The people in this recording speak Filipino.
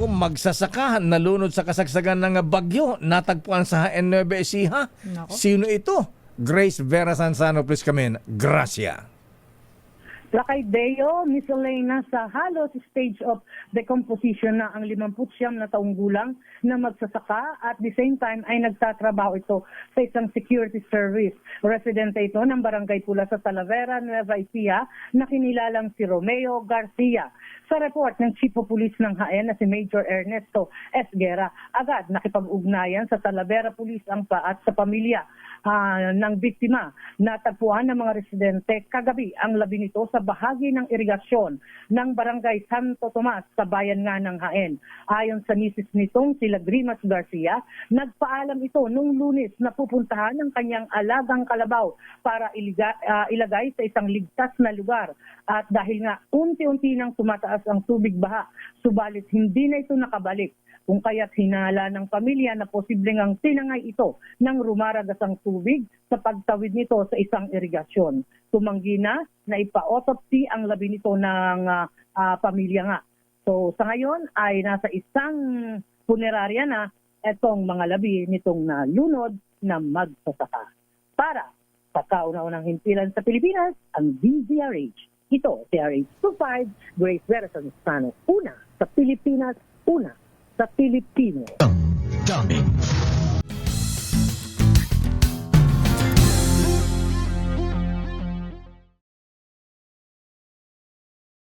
Naku, magsasaka, nalunod sa kasagsagan ng bagyo, natagpuan sa Nueva Ecija. Nako. Sino ito? Grace Vera Sansano, please come in. Gracia. Lakay Deo, Miss Elena, sa halos stage of decomposition na ang 59 na taong gulang na magsasaka at the same time ay nagtatrabaho ito sa isang security service. Residente ito ng Barangay Pula sa Talavera, Nueva Ecija na kinilalang si Romeo Garcia. Sa report ng Chief of Police ng Jaén na si Major Ernesto Esguera, agad nakipag-ugnayan sa Talavera Police ang at sa pamilya ng biktima. Natagpuan ng mga residente kagabi ang labi nito sa bahagi ng irigasyon ng Barangay Santo Tomas sa bayan nga ng Jaén. Ayon sa misis nitong si Lagrimas Garcia, nagpaalam ito nung Lunes na pupuntahan ng kanyang alagang kalabaw para ilagay sa isang ligtas na lugar. At dahil nga unti-unti nang tumataas ang tubig baha, subalit hindi na ito nakabalik. Kung kaya't hinala ng pamilya na posibleng ang tinangay ito ng rumaragasang tubig sa pagtawid nito sa isang irigasyon. Tumanggi na ipa-autopsy ang labi nito ng pamilya nga. So sa ngayon ay nasa isang punerarya na itong mga labi nitong nalunod na magsasaka. Para sa kauna-unang himpilan sa Pilipinas, ang DZRH. Ito, CRH25, Grace Vera Sansano. Una sa Pilipinas, una sa Pilipino. Daming